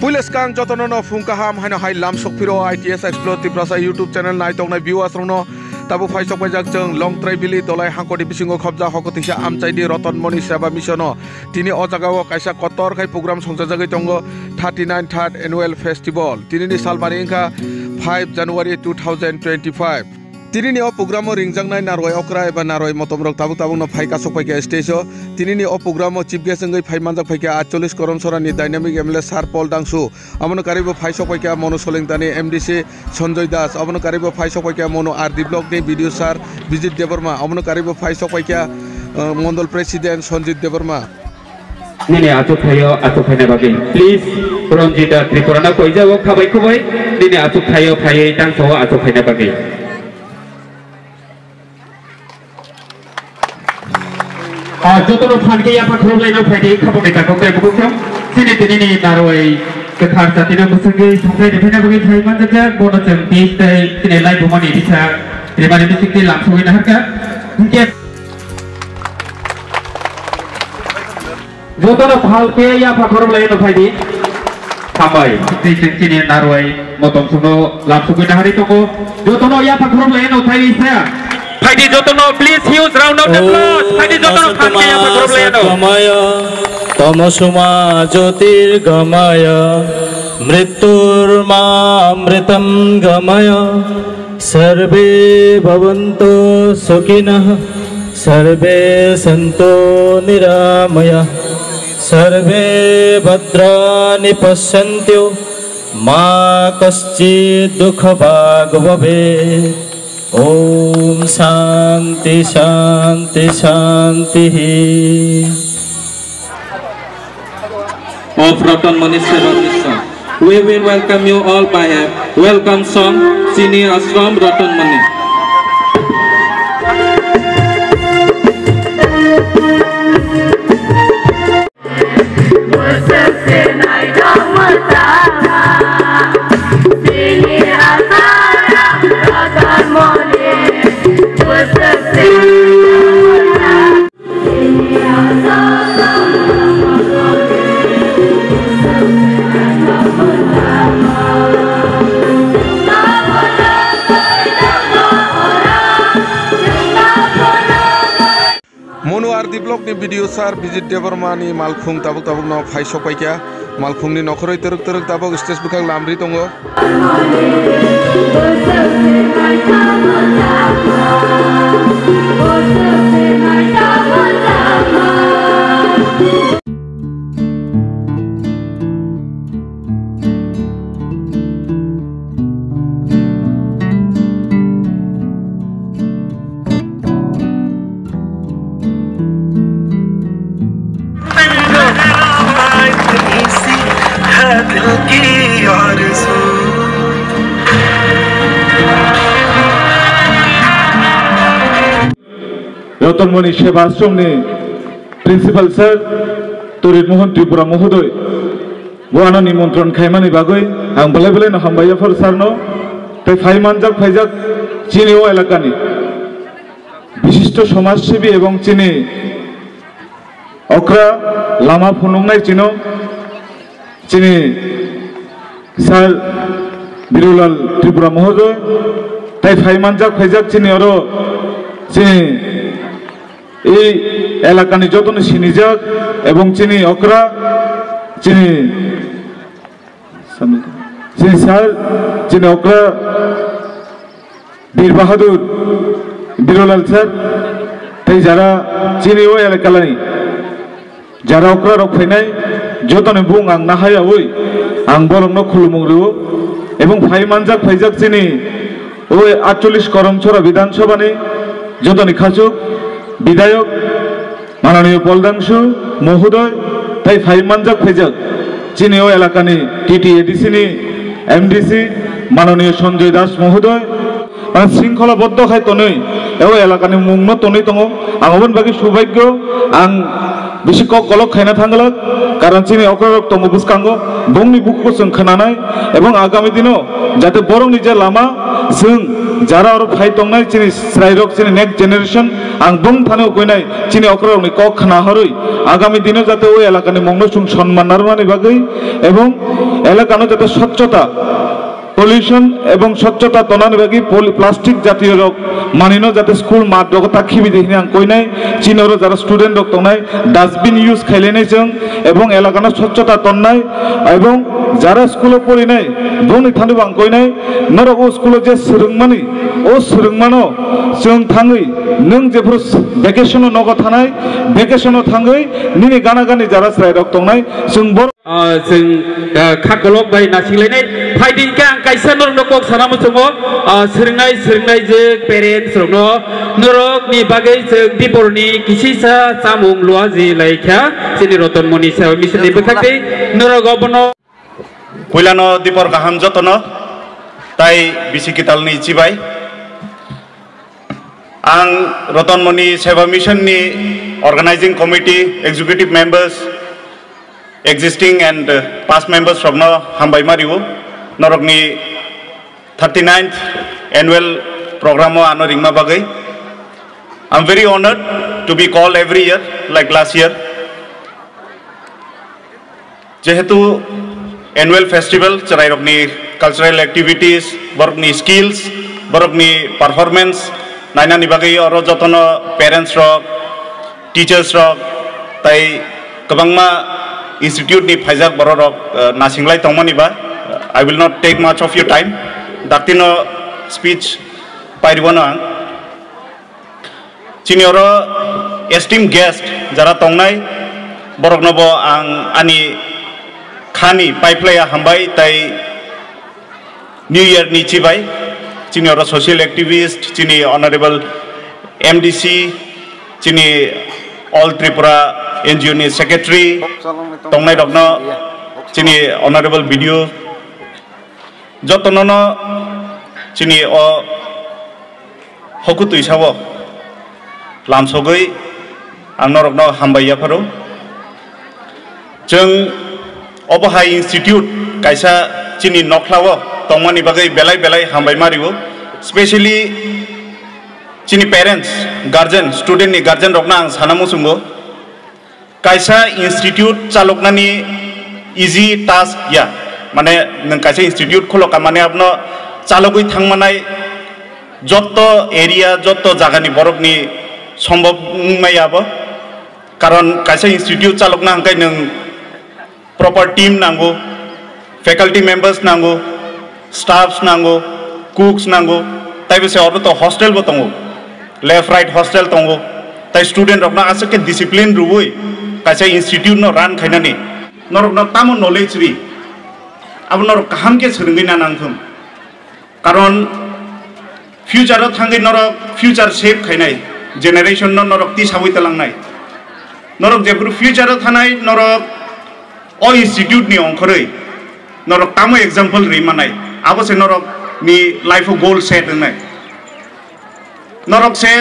Pulis kang jotono no fungkaham haino hai lam sokpiro ITS Explore Tiprasa YouTube channel nai tongnai viewers rongno tabu faisok bajak jeng long trai bili tolai hangkodi bisingo khobja hokotisa amchaidi Roton Moni Seva Missiono tini o jagao kaisa kotor kai program songjajagai tongo 39 third annual festival tini ni salmari ingka 5 January 2025 tini ni o programo ringjangnai naroi okra eba naroi motomrok tabu tabu no phaika sokpaika stage tini ni o programo chief guest ngai phaimanjak phaika 48 korom sorani dynamic MLA Sir Paul Dangsu amono karibo phaisok phaika mono solengtani MDC Sanjoy Das amono karibo phaisok phaika mono RD block ni video sir Vijit Debarma amono karibo phaisok phaika Mondol President Sanjit Debarma nini atuk thayo bagi please Ronjita Tripurana koijawo khabai khabai nini atuk thayo phai tangso atuk thaina bagi jotono phanke ya pakhro laino phaidi khaboi ka kongre bukam sini tini naroi kekhar satina musange thongkai defena bagi thai manjaja bono chang pis tai tini lai bumani bisa tini mani bisikti lamsoi na harka ke jotono phalke ya pakhro laino phaidi khabai tini naroi motom suno lamsoi na hari tongo jotono ya pakhro laino thai isa Haidi jotono please huge round of applause Haidi jotono phanke ya pakhro laino gamaya tamasuma jyotir gamaya mrityurma amritam gamaya sarve bhavantu sukhinah sarve santu niramaya sarve bhadrani pashyantu ma kaschid dukha bhag bhavet Om Shanti Shanti Shanti of Roton Moni Seva Mission. We will welcome you all by a welcome song singing us from Roton Moni. RD block ni video sir Vijit Debarma ni malkhung tabuk no phaisok paikya malkhung ni nokhoroi teruk tabuk stage bukang lamri tongo Roton Moni Seva Ashramni Principal Sir Turit Mohan Tripura Mohodoy Buana Nimantron Khaimani Bagoi ang balai no hambaya for sarno tai phaimanjak phaijak chini o elakani bishishto samajsebi ebong chini okra lama phunungnai chini Sir Birulal Tripura Mohodoy tai phaimanjak phaijak chini oro chini এই এলাকানি যতন সিনিজাক এবং চিনি অকরা চিনি sir চিনি অকরা বীর বাহাদুর বীরলাল sir তাই যারা চিনি ও এলাকালানি যারা অকরা রক্ষাইনাই যতনে বুং আং নাহায়া ওই আং বরং খুলুমুংরু এবং ফাইমানজাক ফাইজাক চিনি ওই 48 করমছড়া বিধানসভানি যতনি খাচুক বিধায়ক মাননীয় পলদাংশু মহোদয় তাই ফাইমানজাক ফাইজাক চিনি ও এলাকানি টিটি এডিসি নি এমডিসি মাননীয় সঞ্জয় দাস মহোদয় শৃঙ্খলাবদ্ধ খাই তনই এও এলাকানি মুংন তনই দङ আঙবন বাকি সৌভাগ্য আং বেশি কলক খাইনা থাঙ্গলাক কারণ চিনি অকরক দङ বুসকাঙ্গো বংনি বুকু जों खोनानाय এবং আগামী দিনও যাতে বরং নিজে লামা जों jara or phai tongnai chini srairok chini next generation ang bung thane koinai chini okrok ni kok khana horoi agami dino jate oi elakani mongno sung সম্মান narmani bagai ebong elakano jate স্বচ্ছতা pollution এবং স্বচ্ছতা তনানি বাকি plastic জাতীয় রোগ মানিনো যাতে school মাঠ রগতা খিবি দেখিনি আং কইনাই চিনর যারা student rock Tonai dustbin use খাইলেনাই जों এবং এলাকানো স্বচ্ছতা তন্নাই এবং যারা স্কুলে পড়িনাই বনি থানি বাং কইনাই নরক ও স্কুলে যে সরংমানি ও সরংমানো जों थाङै नों जेफोर भेकेशनो नग थानाय भेकेशनो थाङै निनि गाना गानि जारा स्राय रक तंनाय जों बर जों खागलक बाय नासिंलायनाय फाइदिंका आं कायसा नरनकक सानामो जोङो सोलोंनाय जे पेरेन्टस रनो नरकनि बागै जों दिबरनि किसिसा सामुं लुआ जि लायखा जोंनि रतनमणि सेवा मिसननि बखाखै नरक अबनो पयलानो दिपर गाहाम जतन ताई बिसिकितालनि चिबाय आं रतनमणि सेवा मिशननि organising committee executive members existing and past members from no hambai mariu norokni 39th annual program ano ringma bagai. I'm very honored to be called every year like last year. Jehetu annual festival charairokni cultural activities borokni skills borokni performance nainani bagai oro jotono parents rok teachers rok tai kabangma institute ni Faizak Bororok Nasinglai Tongmani ba. I will not take much of your time. Daktino speech Pairibono ang Chinioro esteemed guest Jara Tongnai Borok Nobo ang ani Khani Paiplaya Hambai Tai New Year ni Chibai Chinioro social activist Chini Honorable MDC Chini All Tripura NGO ni secretary tongnai dokno chini honorable video jotono chini o hokutu isawo lamsogoi angnorokno hambaiya pharo जों obahai institute kaisa chini nokhlawo tongmani bagai belai hambai maribo especially chini parents guardian student ni guardian rokna ang sanamu sungo kaisa institute chaloknani easy task ya mane nang kaisa institute kholoka mane apno chalogoi thangmanai jotto area jotto jagani borokni সম্ভব মাইয়াবো কারণ কাইসা institute চালকনা হাंखाय नों proper team नांगौ faculty members नांगौ staffs नांगौ कुक्स नांगौ ताइबसे और तो hostel बो दंगौ लेफ्ट राइट हॉस्टल दंगौ ताइ स्टूडेंट रकना आसके डिसिप्लिन रुबै काइसा इंस्टीट्यूट न रान खायनानि नरकना तामो नॉलेज रि अब नरक काहाम के सोलोंगिना नांथुम कारण फ्यूचर थांगै नरक फ्यूचर सेफ खायनाय जेनेरेशन न नरक ति साबै तलांनाय नरक जेफोर फ्यूचर थानाय नरक अ इंस्टीट्यूट नि अंखरै नरक तामो एग्जांपल रि मानाय आबसे नरक नि लाइफ गोल सेट होनाय नरक से